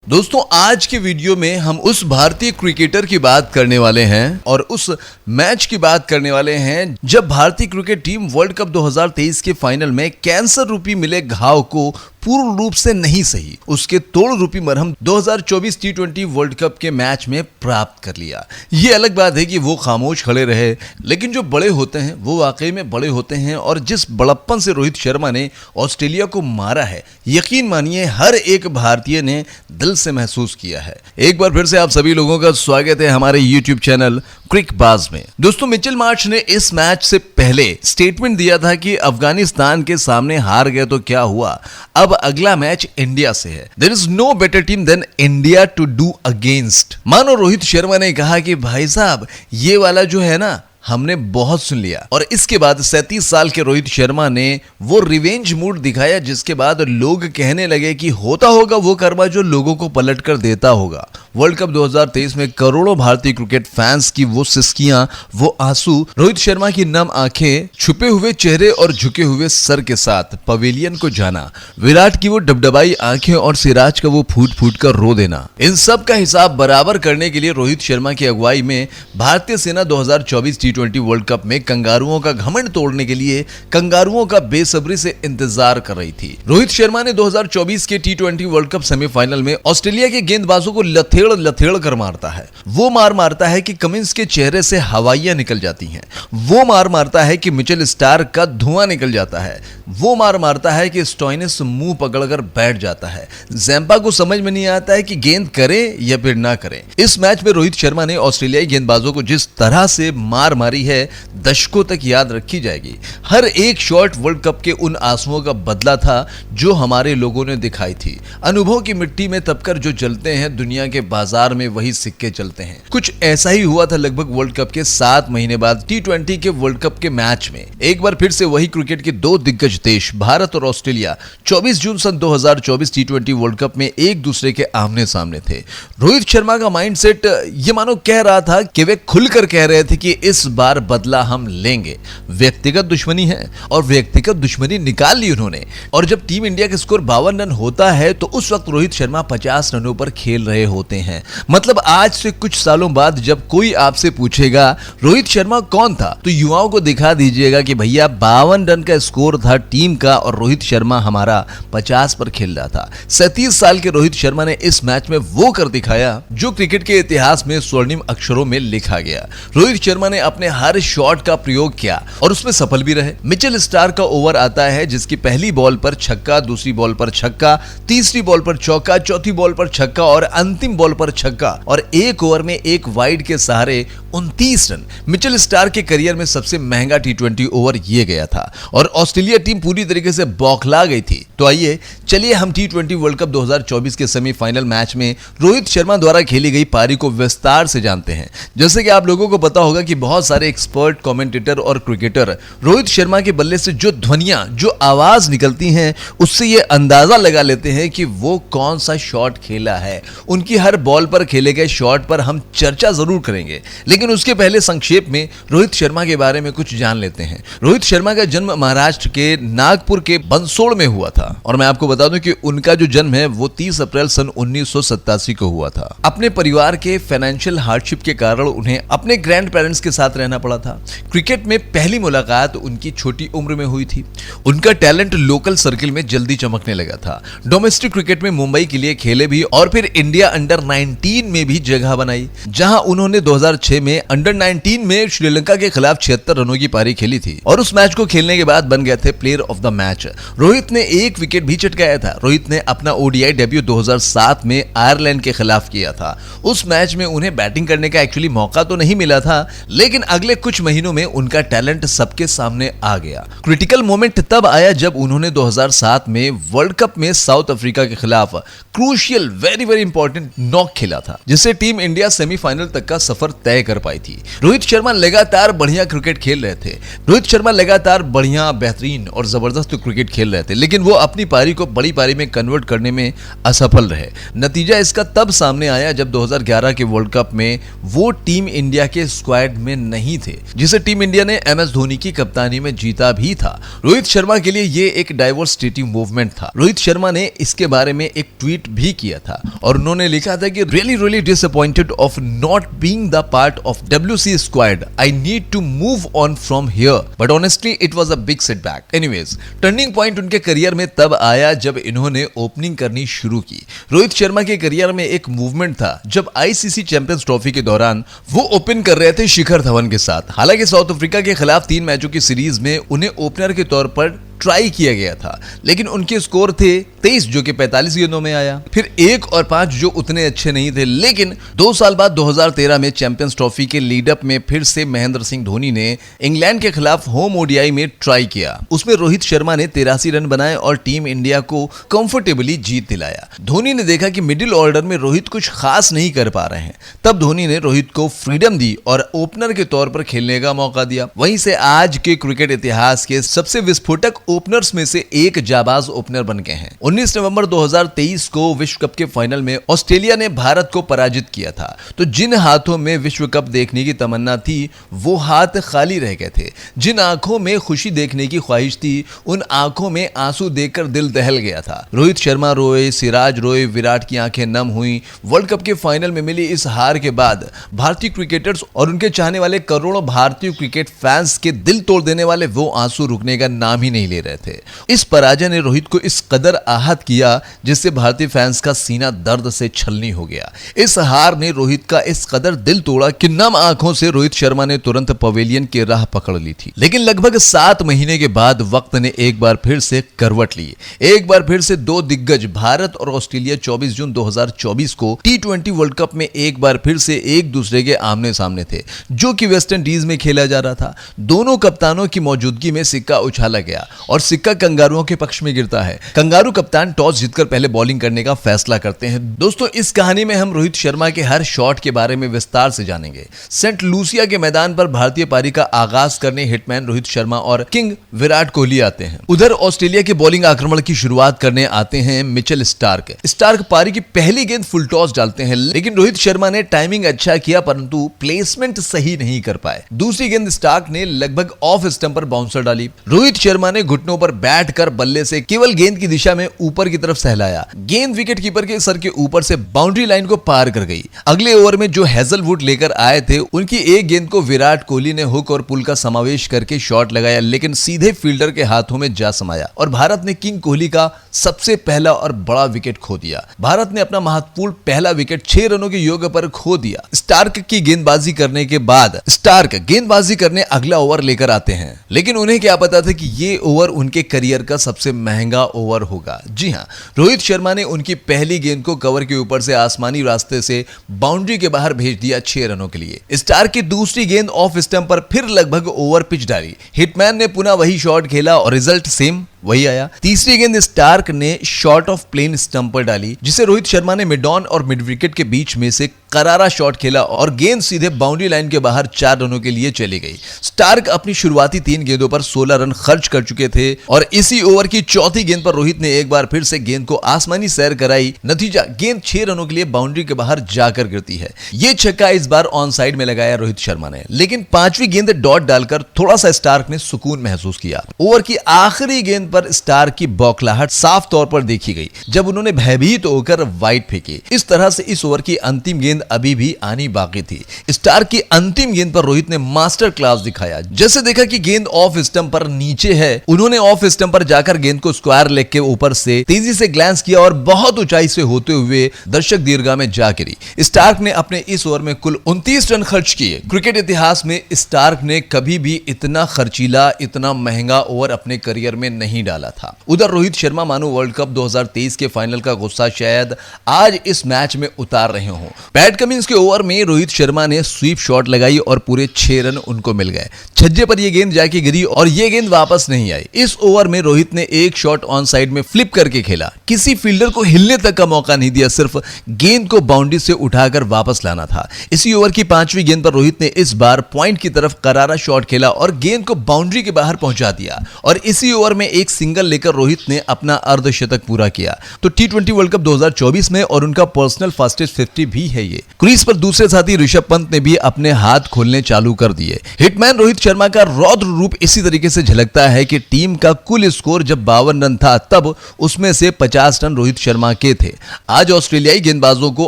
दोस्तों आज के वीडियो में हम उस भारतीय क्रिकेटर की बात करने वाले हैं और उस मैच की बात करने वाले हैं जब भारतीय क्रिकेट टीम वर्ल्ड कप 2023 के फाइनल में कैंसर रूपी मिले घाव को पूर्ण रूप से नहीं सही उसके तोड़ रूपी मरहम 2024 टी20 वर्ल्ड कप के मैच में प्राप्त कर लिया। ये अलग बात है कि वो खामोश खड़े रहे, लेकिन जो बड़े होते हैं वो वाकई में बड़े होते हैं और जिस बड़प्पन से रोहित शर्मा ने ऑस्ट्रेलिया को मारा है, यकीन मानिए हर एक भारतीय ने दिल से महसूस किया है। एक बार फिर से आप सभी लोगों का स्वागत है हमारे YouTube चैनल क्रिकबाज में। दोस्तों मिचेल मार्श ने इस मैच से पहले स्टेटमेंट दिया था कि अफगानिस्तान के सामने हार गए तो क्या हुआ, अब अगला मैच इंडिया से है। There is no better team than India to do against. मानो रोहित शर्मा ने कहा कि भाई साहब ये वाला जो है ना हमने बहुत सुन लिया। और इसके बाद 37 साल के रोहित शर्मा ने वो रिवेंज मूड दिखाया जिसके बाद लोग कहने लगे कि होता होगा वो कर्मा जो लोगों को पलट कर देता होगा। वर्ल्ड कप 2023 में करोड़ों भारतीय क्रिकेट फैंस की वो सिसकियां, वो आंसू, रोहित शर्मा की नम आंखें, छुपे हुए चेहरे और झुके हुए सर के साथ पवेलियन को जाना, विराट की वो डबडबाई आंखें और सिराज का वो फूट फूट कर रो देना, इन सब का हिसाब बराबर करने के लिए रोहित शर्मा की अगुवाई में भारतीय सेना 2024 टी20 वर्ल्ड कप में कंगारुओं का घमंड तोड़ने के लिए कंगारुओं का बेसब्री से इंतजार कर रही थी। रोहित शर्मा ने 2024 के टी20 वर्ल्ड कप सेमीफाइनल में ऑस्ट्रेलिया के गेंदबाजों को लथेड़ कर मारता है। वो मार मारता है कि कमिंस के चेहरे से हवाइयां निकल जाती हैं। वो मार मारता है कि मिचेल स्टार्क का धुआं निकल जाता है। वो मार मारता है कि स्टोइनिस मुंह पकड़कर बैठ जाता है। जैम्पा को समझ में नहीं आता है कि गेंद करे या फिर ना करे। इस मैच में रोहित शर्मा ने ऑस्ट्रेलियाई गेंदबाजों को जिस तरह से मार मारी है दशकों तक याद रखी जाएगी। हर एक शॉट वर्ल्ड कप के उन आंसुओं का बदला था जो हमारे लोगों ने दिखाई थी। अनुभव की मिट्टी में तपकर जो चलते हैं दुनिया के बाजार में वही सिक्के चलते हैं। कुछ ऐसा ही हुआ था लगभग वर्ल्ड कप के 7 महीने बाद टी20 के वर्ल्ड कप के मैच में। एक बार फिर से वही क्रिकेट के दो दिग्गज देश भारत और ऑस्ट्रेलिया 24 जून सन 2024 टी20 वर्ल्ड कप में एक दूसरे के आमने सामने थे। रोहित शर्मा का माइंडसेट ये मानो कह रहा था कि वे खुलकर कह रहे थे कि इस बार बदला हम लेंगे। व्यक्तिगत दुश्मनी है और व्यक्तिगत दुश्मनी निकाल ली उन्होंने। और जब टीम इंडिया के स्कोर 52 रन होता है तो उस वक्त रोहित शर्मा 50 रनों पर खेल रहे होते हैं। मतलब आज से कुछ सालों बाद जब कोई आपसे पूछेगा रोहित शर्मा कौन था, तो युवाओं को दिखा दीजिएगा कि भैया 52 रन का स्कोर था टीम का और रोहित शर्मा हमारा 50 पर खेल रहा था। 37 साल के रोहित शर्मा ने इस मैच में वो कर दिखाया जो क्रिकेट के इतिहास में स्वर्णिम अक्षरों में लिखा गया। रोहित शर्मा ने अपने हर शॉट का प्रयोग किया और उसमें सफल भी रहे। मिचेल स्टार्क का ओवर आता है जिसकी पहली बॉल पर छक्का, दूसरी बॉल पर छक्का, तीसरी बॉल पर चौका, चौथी बॉल पर छक्का और अंतिम बॉल पर छक्का और एक ओवर में एक वाइड के सहारे 29 रन। मिचेल स्टार्क के करियर में सबसे महंगा टी20 ओवर ये गया था और ऑस्ट्रेलिया टीम पूरी तरीके से बौखला गई थी। तो आइए चलिए हम टी20 वर्ल्ड कप 2024 के सेमीफाइनल मैच में रोहित शर्मा द्वारा खेली गई पारी को विस्तार से जानते हैं। जैसे कि आप लोगों को पता होगा कि बहुत सारे एक्सपर्ट, कमेंटेटर और क्रिकेटर रोहित शर्मा के बल्ले से जो ध्वनियां, जो आवाज निकलती हैं उससे ये अंदाजा लगा लेते हैं कि वो कौन सा शॉट खेला है। उनकी हर बॉल पर खेले गए शॉट पर हम चर्चा जरूर करेंगे, लेकिन उसके पहले संक्षेप में रोहित शर्मा के बारे में कुछ जान लेते हैं। रोहित शर्मा का जन्म महाराष्ट्र के नागपुर के बंसोड़ में हुआ था और मैं आपको बता दूं कि उनका जो जन्म है वो 30 अप्रैल सन 1987 को हुआ था। अपने परिवार के फाइनेंशियल हार्डशिप के कारण उन्हें अपने ग्रैंड पेरेंट्स के साथ रहना पड़ा था। क्रिकेट में पहली मुलाकात उनकी छोटी उम्र में हुई थी। उनका टैलेंट लोकल सर्किल में जल्दी चमकने लगा था। डोमेस्टिक क्रिकेट में मुंबई के लिए खेले भी और फिर इंडिया अंडर 19 में भी जगह बनाई, जहां उन्होंने 2006 में अंडर 19 में श्रीलंका के खिलाफ 76 रनों की पारी खेली थी और उस मैच को खेलने के बाद बन गए थे player of the match. Rohit ने एक विकेट भी चटकाया था। रोहित ने अपना ओडीआई डेब्यू 2007 में आयरलैंड के खिलाफ किया था। उस मैच में उन्हें बैटिंग करने का एक्चुअली मौका तो नहीं मिला था, लेकिन अगले कुछ महीनों में उनका टैलेंट सबके सामने आ गया। क्रिटिकल मोमेंट तब आया जब उन्होंने 2007 में वर्ल्ड कप में साउथ अफ्रीका के खिलाफ क्रूशियल, वेरी इंपॉर्टेंट नॉक खेला था, जिससे टीम इंडिया सेमीफाइनल तक का सफर तय कर कर पाई थी। रोहित शर्मा लगातार बढ़िया क्रिकेट खेल रहे थे। रोहित शर्मा लगातार बढ़िया, बेहतरीन और जबरदस्त क्रिकेट खेल रहे थे, लेकिन वो अपनी पारी को बड़ी पारी में कन्वर्ट करने में असफल रहे। नतीजा इसका तब सामने आया जब 2011 के वर्ल्ड कप में वो टीम इंडिया के स्क्वाड में नहीं थे, जिसे टीम इंडिया ने MS धोनी की कप्तानी में जीता भी था। रोहित शर्मा के लिए ये एक डाइवर्सिटी मूवमेंट था। रोहित शर्मा ने इसके बारे में एक ट्वीट भी किया था और उन्होंने लिखा था कि really disappointed of not being the part of WC squad. I need to move on from here, but honestly it was a big setback. Anyways, turning point उनके करियर में तब आया जब इन्होंने ओपनिंग करनी शुरू की। रोहित शर्मा के करियर में एक मूवमेंट था जब ICC चैंपियंस ट्रॉफी के दौरान वो ओपन कर रहे थे शिखर धवन के साथ। हालांकि साउथ अफ्रीका के खिलाफ 3 मैचों की सीरीज में उन्हें ओपनर के तौर पर ट्राई किया गया था, लेकिन उनके स्कोर थे 23 जो कि 45 गेंदों में आया, फिर 1 और 5 जो उतने अच्छे नहीं थे। लेकिन 2 साल बाद 2013 में चैंपियंस ट्रॉफी के लीडअप में फिर से महेंद्र सिंह धोनी ने इंग्लैंड के खिलाफ होम ODI में ट्राई किया। उसमें रोहित शर्मा ने 83 रन बनाए और टीम इंडिया को कंफर्टेबली जीत दिलाया। धोनी ने देखा कि मिडिल ऑर्डर में रोहित कुछ खास नहीं कर पा रहे हैं, तब धोनी ने रोहित को फ्रीडम दी और ओपनर के तौर पर खेलने का मौका दिया। वहीं से आज के क्रिकेट इतिहास के सबसे विस्फोटक ओपनर्स में से एक जाबाज ओपनर बन गए हैं। 19 नवंबर 2023 को विश्व कप के फाइनल में ऑस्ट्रेलिया ने भारत को पराजित किया था। तो जिन हाथों में विश्व कप देखने की तमन्ना थी वो हाथ खाली रह गए थे। जिन आंखों में खुशी देखने की ख्वाहिश थी उन आंखों में आंसू देखकर दिल दहल गया था। रोहित शर्मा रोए, सिराज रोए, विराट की आंखें नम हुई। वर्ल्ड कप के फाइनल में मिली इस हार के बाद भारतीय क्रिकेटर्स और उनके चाहने वाले करोड़ों भारतीय क्रिकेट फैंस के दिल तोड़ देने वाले वो आंसू रुकने का नाम ही नहीं ले रहे थे। इस पराजय ने रोहित को इस कदर आहत किया जिससे भारतीय फैंस का सीना दर्द से छलनी हो गया। इस हार ने रोहित का इस कदर दिल तोड़ा कि नम आंखों से रोहित शर्मा ने तुरंत पवेलियन की राह पकड़ ली थी। लेकिन लगभग 7 महीने के बाद वक्त ने एक बार फिर से करवट ली। एक बार फिर से 2 दिग्गज भारत और ऑस्ट्रेलिया 24 जून 2024 को T20 वर्ल्ड कप में एक बार फिर से एक दूसरे के आमने सामने थे, जो कि वेस्ट इंडीज में खेला जा रहा था। दोनों कप्तानों की मौजूदगी में सिक्का उछाला गया और सिक्का कंगारुओं के पक्ष में गिरता है। कंगारू कप्तान टॉस जीतकर पहले बॉलिंग करने का फैसला करते हैं। दोस्तों, इस कहानी में हम रोहित शर्मा के हर शॉट के बारे में विस्तार से जानेंगे। सेंट लूसिया के मैदान पर भारतीय पारी का आगाज करने हिटमैन रोहित शर्मा और किंग विराट कोहली आते हैं। उधर ऑस्ट्रेलिया के बॉलिंग आक्रमण की शुरुआत करने आते हैं मिचेल स्टार्क। स्टार्क पारी की पहली गेंद फुल टॉस डालते हैं, लेकिन रोहित शर्मा ने टाइमिंग अच्छा किया परंतु प्लेसमेंट सही नहीं कर पाए। दूसरी गेंद स्टार्क ने लगभग ऑफ स्टंप पर बाउंसर डाली। रोहित शर्मा ने घुटनों पर बैठ कर बल्ले से केवल गेंद की दिशा में ऊपर की तरफ सहलाया। गेंद विकेट कीपर के सर के ऊपर से बाउंड्री लाइन को पार कर गई। अगले ओवर में जो हेजलवुड लेकर आए थे उनकी एक गेंद को विराट कोहली ने हुक और पुल का समावेश करके शॉट लगाया, लेकिन सीधे फील्डर के हाथों में जा समाया और भारत ने किंग कोहली का सबसे पहला और बड़ा विकेट खो दिया। भारत ने अपना महत्वपूर्ण पहला विकेट 6 रनों के योग पर खो दिया। स्टार्क की गेंदबाजी करने के बाद स्टार्क गेंदबाजी करने अगला ओवर लेकर आते हैं, लेकिन उन्हें क्या पता था कि ये ओवर उनके करियर का सबसे महंगा ओवर होगा। जी हां, रोहित शर्मा ने उनकी पहली गेंद को कवर के ऊपर से आसमानी रास्ते से बाउंड्री के बाहर भेज दिया 6 रनों के लिए। स्टार्क की दूसरी गेंद ऑफ स्टंप पर फिर लगभग ओवर पिच डाली। हिटमैन ने पुनः वही शॉट खेला और रिजल्ट सेम वही आया। तीसरी गेंद स्टार्क ने शॉर्ट ऑफ प्लेन स्टंप पर डाली, जिसे रोहित शर्मा ने मिड ऑन और मिड विकेट के बीच में से करारा शॉट खेला और गेंद सीधे बाउंड्री लाइन के बाहर 4 रनों के लिए चली गई। स्टार्क अपनी शुरुआती 3 गेंदों पर 16 रन खर्च कर चुके थे और इसी ओवर की चौथी गेंद पर रोहित ने एक बार फिर से गेंद को आसमानी सैर कराई। नतीजा, गेंद 6 रनों के लिए बाउंड्री के बाहर जाकर गिरती है। यह छक्का इस बार ऑन साइड में लगाया रोहित शर्मा ने, लेकिन 5वीं गेंद डॉट डालकर थोड़ा सा स्टार्क ने सुकून महसूस किया। ओवर की आखिरी गेंद पर स्टार्क की बौखलाहट साफ तौर पर देखी गई जब उन्होंने भयभीत होकर वाइड फेंकी। इस तरह से इस ओवर की अंतिम गेंद अभी भी आनी बाकी थी। स्टार्क की अंतिम गेंद पर रोहित ने मास्टर क्लास दिखाया। जैसे देखा कि गेंद ऑफ स्टंप पर नीचे है, उन्होंने ऑफ स्टंप पर जाकर गेंद को स्क्वायर लेग के ऊपर से तेजी से ग्लैंस किया और बहुत ऊंचाई से होते हुए दर्शक दीर्घा में जा गिरी। स्टार्क ने अपने इस ओवर में कुल 29 रन खर्च किए। क्रिकेट इतिहास में स्टार्क ने कभी भी इतना खर्चीला, इतना महंगा ओवर अपने करियर में नहीं नहीं डाला था। उधर रोहित शर्मा मानो वर्ल्ड कप 2023 के फाइनल का गुस्सा शायद आज इस मैच में उतार रहे हों। पैट कमिंस के ओवर में रोहित शर्मा ने स्वीप शॉट लगाई और पूरे 6 रन उनको मिल गए। छज्जे पर यह गेंद जाके गिरी और यह गेंद वापस नहीं आई। इस ओवर में रोहित ने एक शॉट ऑन साइड में फ्लिप करके खेला, किसी फील्डर को हिलने तक का मौका नहीं दिया, सिर्फ गेंद को बाउंड्री से उठाकर वापस लाना था। इसी ओवर की 5वीं गेंद पर रोहित ने इस बार पॉइंट की तरफ करारा शॉट खेला और गेंद को बाउंड्री के बाहर पहुंचा दिया और इसी ओवर में एक सिंगल लेकर रोहित ने अपना अर्धशतक पूरा किया। तो T20 वर्ल्ड कप 2024 में और उनका पर्सनल फास्टेस्ट 50 भी है ये। क्रीज पर दूसरे साथी ऋषभ पंत ने भी अपने हाथ खोलने चालू कर दिए। हिटमैन रोहित शर्मा का रौद्र रूप इसी तरीके से झलकता है कि टीम का कुल स्कोर जब 52 रन था तब उसमें से 50 रन रोहित शर्मा के थे। आज ऑस्ट्रेलियाई गेंदबाजों को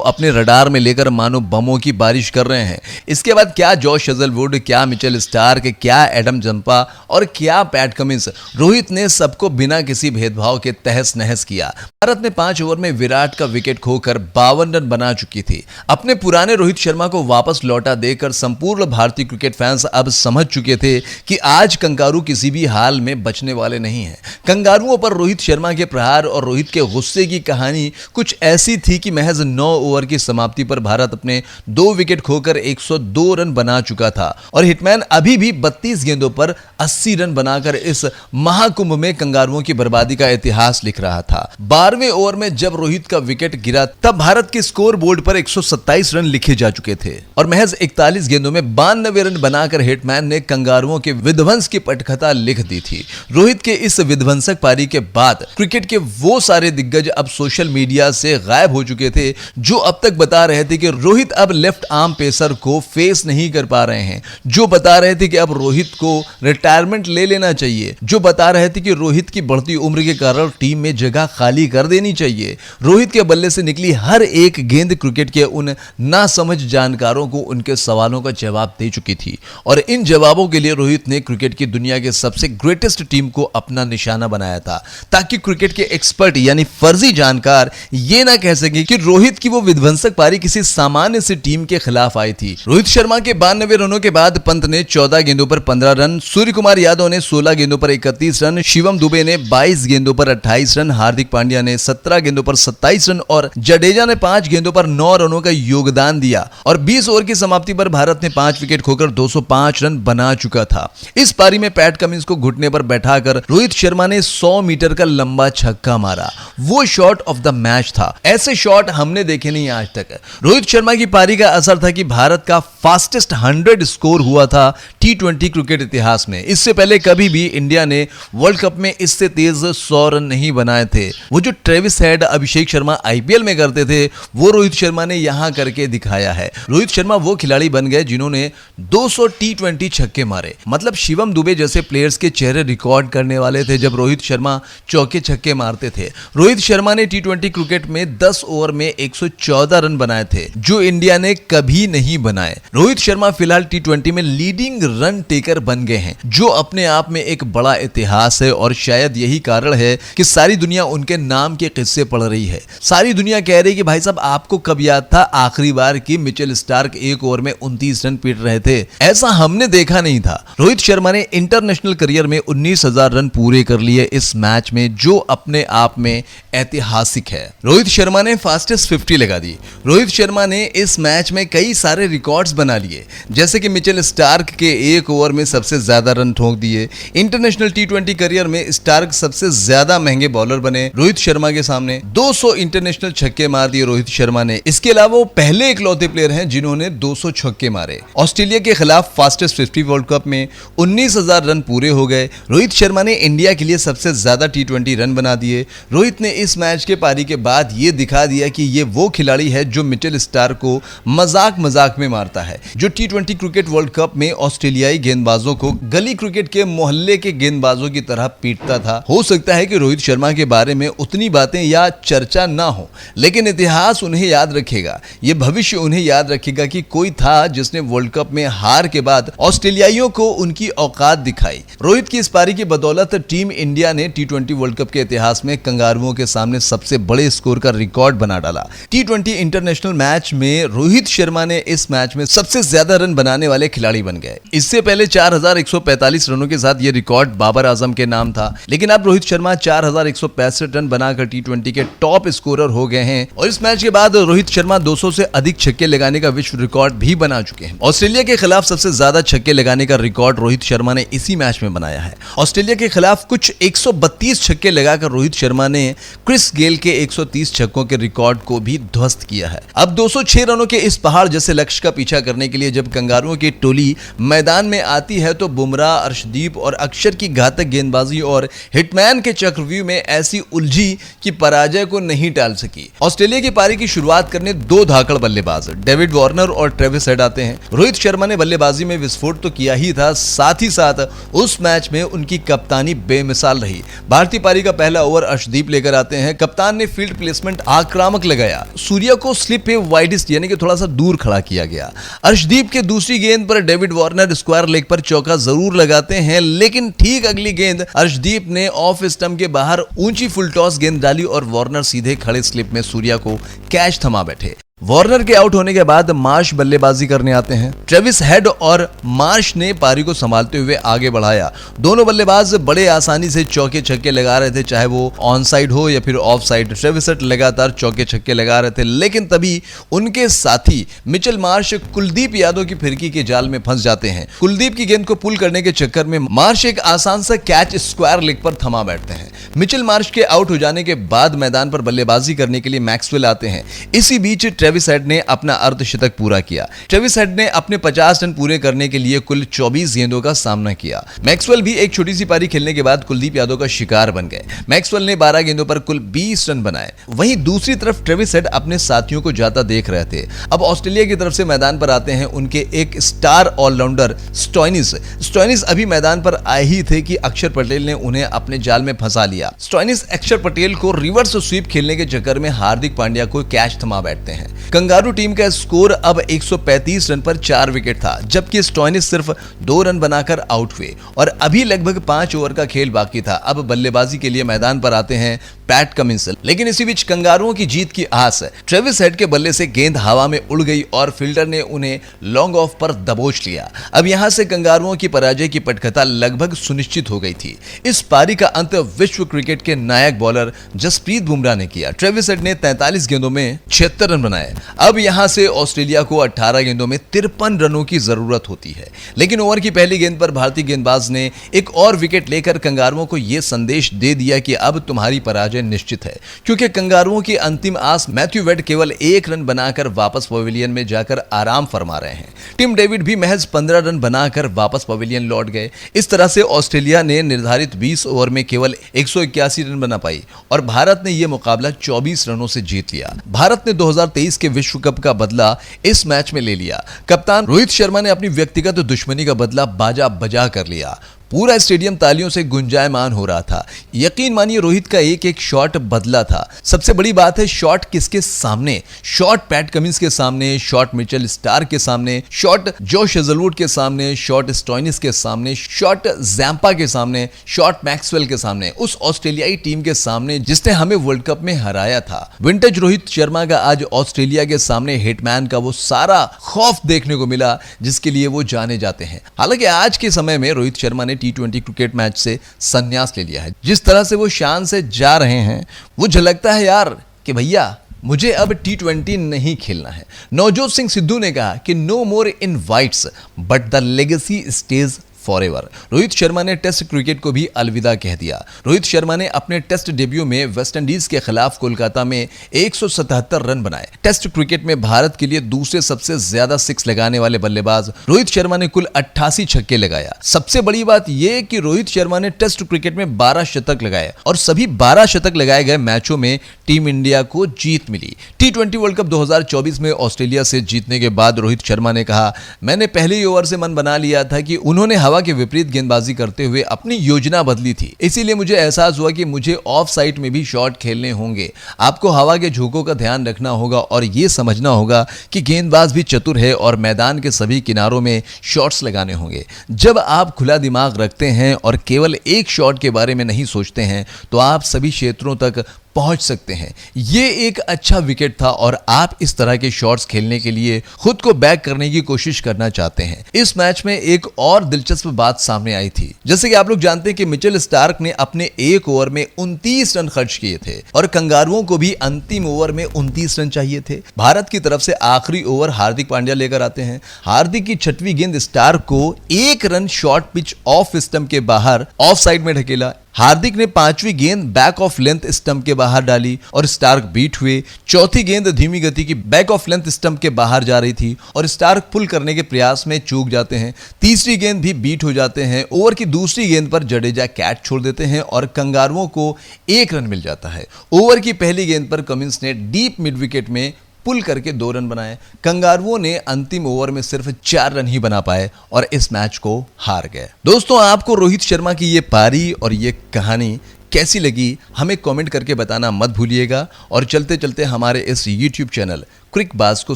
अपने रडार में लेकर मानो बमों की बारिश कर रहे हैं। इसके बाद क्या जॉश हेजलवुड, क्या मिचेल स्टार्क, क्या एडम जंपा और क्या पैट कमिंस, रोहित ने सबको बिना किसी भेदभाव के तहस नहस किया। भारत ने 5 ओवर में विराट का विकेट खोकर 52 रन बना चुकी थी। अपने पुराने रोहित शर्मा को वापस लौटा देकर संपूर्ण भारतीय क्रिकेट फैंस अब समझ चुके थे कि आज कंगारू किसी भी हाल में बचने वाले नहीं हैं। कंगारुओं पर रोहित शर्मा के प्रहार और रोहित के गुस्से की कहानी कुछ ऐसी थी कि महज 9 ओवर की समाप्ति पर भारत अपने 2 विकेट खोकर 102 रन बना चुका था और हिटमैन अभी भी 32 गेंदों पर 80 रन बनाकर इस महाकुंभ में कंगारुओं की बर्बादी का इतिहास लिख रहा था। 12वें ओवर में जब रोहित का विकेट गिरा तब भारत के स्कोर बोर्ड पर 127 रन लिखे जा चुके थे और महज 41 गेंदों में 92 रन बनाकर हिटमैन ने कंगारुओं के विध्वंस की पटकथा लिख दी थी। रोहित के इस विध्वंसक पारी के बाद क्रिकेट के वो सारे दिग्गज अब सोशल मीडिया से गायब हो चुके थे जो अब तक बता रहे थे कि रोहित अब लेफ्ट आर्म पेसर को फेस नहीं कर पा रहे हैं, जो बता रहे थे कि अब रोहित को रिटायरमेंट ले लेना चाहिए, जो बता रहे थे कि रोहित की बढ़ती उम्र के कारण टीम में जगह खाली कर देनी चाहिए। रोहित के बल्ले से निकली हर एक गेंद क्रिकेट के उन नासमझ जानकारों को उनके सवालों का जवाब दे चुकी थी और इन जवाबों के लिए रोहित ने क्रिकेट की दुनिया के सबसे ग्रेटेस्ट टीम को अपना निशाना बनाया था ताकि क्रिकेट के एक्सपर्ट यानी फर्जी जानकार ये ना कह सके कि रोहित की वो विध्वंसक पारी किसी सामान्य सी टीम के खिलाफ आई थी। रोहित शर्मा के 92 रनों के बाद पंत ने 14 गेंदों पर 15 रन, सूर्य कुमार यादव ने 16 गेंदों पर 31 रन, शिवम दुबे ने 22 गेंदों पर 28 रन, हार्दिक पांड्या ने 17 गेंदों पर 27 रन और जडेजा ने 5 गेंदों पर 9 रनों का योगदान दिया और 20 ओवर की समाप्ति पर भारत ने 5 विकेट खोकर 205 रन बना चुका था। इस पारी में पैट कमिंस को घुटने पर बैठाकर रोहित शर्मा ने 100 मीटर का लंबा छक्का मारा। वो शॉट ऑफ द मैच था। ऐसे शॉट हमने देखे नहीं आज तक। रोहित शर्मा की पारी का असर था कि भारत का फास्टेस्ट 100 स्कोर हुआ था T20 क्रिकेट इतिहास में। इससे पहले कभी भी इंडिया ने वर्ल्ड कप में इससे तेज 100 रन नहीं बनाए थे। वो जो Travis head, Abhishek Sharma IPL में करते थे वो रोहित शर्मा ने यहां करके दिखाया है। रोहित शर्मा वो खिलाड़ी बन गए जिन्होंने 200 T20 छक्के मारे। मतलब शिवम दुबे जैसे प्लेयर्स के चेहरे रिकॉर्ड करने वाले थे जब रोहित शर्मा चौके छक्के मारते थे। रोहित शर्मा ने T20 क्रिकेट में 10 ओवर में 114 रन बनाए थे जो इंडिया ने कभी नहीं बनाए। रोहित शर्मा फिलहाल T20 में लीडिंग रन टेकर बन गए हैं जो अपने आप में एक बड़ा इतिहास है और शायद यही कारण है कि सारी दुनिया उनके नाम के किस्से पढ़ रही है। सारी दुनिया कह रही है कि भाई साहब आपको कब याद था आखिरी बार कि मिचेल स्टार्क 1 ओवर में 29 रन पीट रहे थे? ऐसा हमने देखा नहीं था। रोहित शर्मा ने इंटरनेशनल करियर में 19,000 रन पूरे कर लिए इस मैच में जो अपने आप में ऐतिहासिक है। रोहित शर्मा ने फास्टेस्ट 50 लगा दी। रोहित शर्मा ने इस मैच में कई सारे रिकॉर्ड्स बना लिए जैसे कि मिचेल स्टार्क के 1 ओवर में सबसे ज्यादा रन ठोक दिए। इंटरनेशनल T20 करियर में स्टार्क सबसे ज्यादा महंगे बॉलर बने रोहित शर्मा के सामने। 200 इंटरनेशनल छक्के मार दिए रोहित शर्मा ने। इसके अलावा वो पहले इकलौते प्लेयर हैं जिन्होंने 200 छक्के मारे। ऑस्ट्रेलिया के खिलाफ फास्टेस्ट 50 वर्ल्ड कप में 19,000 रन पूरे हो गए। रोहित शर्मा ने इंडिया के लिए सबसे ज्यादा T20 रन बना दिए। रोहित ने इस मैच के पारी के बाद ये दिखा दिया कि ये वो खिलाड़ी है जो मिचेल स्टार्क को मजाक में मारता है, जो T20 क्रिकेट वर्ल्ड कप में ऑस्ट्रेलियाई गेंदबाजों को गली क्रिकेट के मोहल्ले के गेंदबाजों की तरह पीटता था। हो सकता है कि रोहित शर्मा के बारे में उतनी बातें या चर्चा ना हो, लेकिन इतिहास उन्हें याद रखेगा। ये भविष्य उन्हें याद रखेगा कि कोई था जिसने वर्ल्ड कप में हार के बाद ऑस्ट्रेलियाइयों को उनकी औकात दिखाई। रोहित की इस पारी की बदौलत टीम इंडिया ने T20 वर्ल्ड कप के इतिहास में कंगारुओं के सामने सबसे बड़े स्कोर का रिकॉर्ड बना डाला। T20 इंटरनेशनल मैच में रोहित शर्मा ने इस मैच में सबसे ज्यादा रन बनाने वाले खिलाड़ी बन गए। इससे पहले 4,145 रनों के साथ यह रिकॉर्ड बाबर आजम के नाम था। था, लेकिन अब रोहित शर्मा 4165 रन बनाकर टी20 के टॉप स्कोरर हो गए हैं और इस मैच के बाद रोहित शर्मा 200 से अधिक छक्के लगाने का विश्व रिकॉर्ड भी बना चुके हैं। ऑस्ट्रेलिया के खिलाफ सबसे ज्यादा छक्के लगाने का रिकॉर्ड रोहित शर्मा ने इसी मैच में बनाया है। ऑस्ट्रेलिया के खिलाफ कुछ 132 छक्के लगाकर रोहित शर्मा ने क्रिस गेल के 130 छक्कों के रिकॉर्ड को भी ध्वस्त किया है। अब 206 रनों के इस पहाड़ जैसे लक्ष्य का पीछा करने के लिए जब कंगारुओं की टोली मैदान में आती है तो बुमराह, अर्शदीप और अक्षर की घातक गेंदबाजी और हिटमैन के चक्रव्यूह में ऐसी उलझी कि पराजय को नहीं टाल सकी। ऑस्ट्रेलिया की पारी की शुरुआत करने दो धाकड़ बल्लेबाज डेविड वार्नर और ट्रेविस हेड आते हैं। रोहित शर्मा ने बल्लेबाजी में विस्फोट तो किया ही था, साथ ही साथ उस मैच में उनकी कप्तानी बेमिसाल रही। भारतीय पारी का पहला ओवर अर्शदीप लेकर आते हैं। कप्तान ने फील्ड प्लेसमेंट आक्रामक लगाया। सूर्या को स्लिप पे वाइडेस्ट यानी कि थोड़ा सा दूर खड़ा किया गया। अर्शदीप के दूसरी गेंद पर डेविड वार्नर स्क्वायर लेग पर चौका जरूर लगाते हैं, लेकिन ठीक अगली गेंद अर्शदीप ने ऑफ स्टंप के बाहर ऊंची फुल टॉस गेंद डाली और वार्नर सीधे खड़े स्लिप में सूर्या को कैच थमा बैठे। वार्नर के आउट होने के बाद मार्श बल्लेबाजी करने आते हैं। ट्रेविस हेड और मार्श ने पारी को संभालते हुए आगे बढ़ाया। दोनों बल्लेबाज बड़े आसानी से चौके छक्के लगा रहे थे, चाहे वो ऑन साइड हो या फिर ऑफ साइड। ट्रेविस हेड लगातार चौके छक्के लगा रहे थे, लेकिन तभी उनके साथी मिचेल मार्श कुलदीप यादव की फिरकी के जाल में फंस जाते हैं। कुलदीप की गेंद को पुल करने के चक्कर में मार्श एक आसान सा कैच स्क्वायर लेग पर थमा बैठते हैं। मिचेल मार्श के आउट हो जाने के बाद मैदान पर बल्लेबाजी करने के लिए मैक्सवेल आते हैं। इसी बीच ट्रेविस हेड ने अपना अर्धशतक पूरा किया। ट्रेविस हेड ने अपने 50 रन पूरे करने के लिए कुल 24 गेंदों का सामना किया। मैक्सवेल भी एक छोटी सी पारी खेलने के बाद कुलदीप यादव का शिकार बन गए। मैक्सवेल ने 12 गेंदों पर कुल 20 रन बनाए। वहीं दूसरी तरफ ट्रेविस हेड अपने साथियों को जाता देख रहे थे। अब ऑस्ट्रेलिया की तरफ से मैदान पर आते हैं उनके एक स्टार ऑलराउंडर स्टोइनिस अभी मैदान पर आए ही थे कि अक्षर पटेल ने उन्हें अपने जाल में फंसा लिया। स्टोइनिस अक्षर पटेल को रिवर्स स्वीप खेलने के चक्कर में हार्दिक पांड्या को कैच थमा बैठते हैं। कंगारू टीम का स्कोर अब 135 रन पर 4 विकेट था, जबकि स्टोइनिस सिर्फ 2 रन बनाकर आउट हुए और अभी लगभग 5 ओवर का खेल बाकी था। अब बल्लेबाजी के लिए मैदान पर आते हैं पैट कमिंस, लेकिन इसी बीच कंगारुओं की जीत की आस ट्रेविस हेड के बल्ले से गेंद हवा में उड़ गई और फील्डर ने उन्हें लॉन्ग ऑफ पर दबोच लिया। अब यहां से कंगारुओं की पराजय की पटकथा लगभग सुनिश्चित हो गई थी। इस पारी का अंत विश्व क्रिकेट के नायक बॉलर जसप्रीत बुमराह ने किया। ट्रेविस हेड ने 43 गेंदों में 76 रन बनाए। अब यहां से ऑस्ट्रेलिया को 18 गेंदों में 53 रनों की जरूरत होती है, लेकिन ओवर की पहली गेंद पर भारतीय गेंदबाज ने एक और विकेट लेकर कंगारुओं को यह संदेश दे दिया कि अब तुम्हारी पराजय निश्चित है, क्योंकि कंगारुओं की अंतिम आस मैथ्यू वेड केवल 1 रन बनाकर वापस पवेलियन में जाकर आराम फरमा रहे हैं। टिम डेविड भी महज 15 रन बनाकर वापस पवेलियन लौट गए। इस तरह से ऑस्ट्रेलिया ने निर्धारित 20 ओवर में केवल 181 रन बना पाई और भारत ने यह मुकाबला 24 रनों से जीत लिया। भारत ने 2023 के विश्व कप का बदला इस मैच में ले लिया। कप्तान रोहित शर्मा ने अपनी व्यक्तिगत दुश्मनी का बदला बाजा बजा कर लिया। पूरा स्टेडियम तालियों से गुंजायमान हो रहा था। यकीन मानिए रोहित का एक एक शॉट बदला था। सबसे बड़ी बात है शॉट किसके सामने? शॉट पैट कमिंस के सामने, शॉट मिचेल स्टार्क के सामने, शॉट जोश हेजलवुड के सामने, शॉट स्टोइनिस के सामने, शॉट जैम्पा के सामने, शॉट मैक्सवेल के सामने, उस ऑस्ट्रेलियाई टीम के सामने जिसने हमें वर्ल्ड कप में हराया था। विंटेज रोहित शर्मा का आज ऑस्ट्रेलिया के सामने हिटमैन का वो सारा खौफ देखने को मिला जिसके लिए वो जाने जाते हैं। हालांकि आज के समय में रोहित शर्मा ने टी20 क्रिकेट मैच से संन्यास ले लिया है। जिस तरह से वो शान से जा रहे हैं वो झलकता है यार कि भैया मुझे अब टी20 नहीं खेलना है। नवजोत सिंह सिद्धू ने कहा कि no more invites but the legacy stage forever. Rohit Sharma ने टेस्ट क्रिकेट को भी अलविदा कह दिया। रोहित शर्मा ने अपने टेस्ट डेब्यू में वेस्टइंडीज के खिलाफ कोलकाता में 177 रन बनाए। टेस्ट क्रिकेट में भारत के लिए दूसरे सबसे ज्यादा 6 लगाने वाले बल्लेबाज रोहित शर्मा ने कुल 88 छक्के लगाया। सबसे बड़ी बात यह कि रोहित शर्मा ने टेस्ट क्रिकेट में 12 शतक लगाए और सभी 12 शतक लगाए गए मैचों में टीम इंडिया को जीत मिली। टी20 वर्ल्ड कप 2024 में ऑस्ट्रेलिया से जीतने के बाद रोहित शर्मा ने कहा, मैंने पहले ही ओवर से मन बना लिया था कि उन्होंने हवा के विपरीत गेंदबाजी करते हुए अपनी योजना बदली थी, इसीलिए मुझे एहसास हुआ कि मुझे ऑफ साइड में भी शॉट खेलने होंगे। आपको हवा के झोंकों का ध्यान रखना होगा और यह समझना होगा कि गेंदबाज भी चतुर है और मैदान के सभी किनारों में शॉट्स लगाने होंगे। जब आप खुला दिमाग रखते हैं और केवल एक शॉट के बारे में नहीं सोचते हैं तो आप सभी क्षेत्रों तक पहुंच सकते हैं। ये एक अच्छा विकेट था और आप इस तरह के शॉट्स खेलने के लिए खुद को बैक करने की कोशिश करना चाहते हैं। इस मैच में एक और दिलचस्प बात सामने आई थी। जैसे कि आप लोग जानते हैं कि मिचेल स्टार्क ने अपने एक ओवर में 29 रन खर्च किए थे और कंगारुओं को भी अंतिम ओवर में 29 रन चाहिए थे। भारत की तरफ से आखिरी ओवर हार्दिक पांड्या लेकर आते हैं। हार्दिक की छठवीं गेंद स्टार्क को 1 run short pitch off stump के बाहर ऑफ साइड में ढकेला। हार्दिक ने 5वीं गेंद बैक ऑफ लेंथ स्टंप के बाहर डाली और स्टार्क बीट हुए। चौथी गेंद धीमी गति की बैक ऑफ लेंथ स्टंप के बाहर जा रही थी और स्टार्क पुल करने के प्रयास में चूक जाते हैं। तीसरी गेंद भी बीट हो जाते हैं। ओवर की दूसरी गेंद पर जडेजा कैच छोड़ देते हैं और कंगारुओं को 1 रन मिल जाता है। ओवर की पहली गेंद पर कमिंस ने डीप मिड विकेट में पुल करके 2 रन बनाए। कंगारुओं ने अंतिम ओवर में सिर्फ 4 रन ही बना पाए और इस मैच को हार गए। दोस्तों, आपको रोहित शर्मा की ये पारी और ये कहानी कैसी लगी हमें कमेंट करके बताना मत भूलिएगा और चलते चलते हमारे इस YouTube चैनल क्रिकबाज को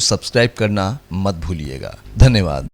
सब्सक्राइब करना मत भूलिएगा। धन्यवाद।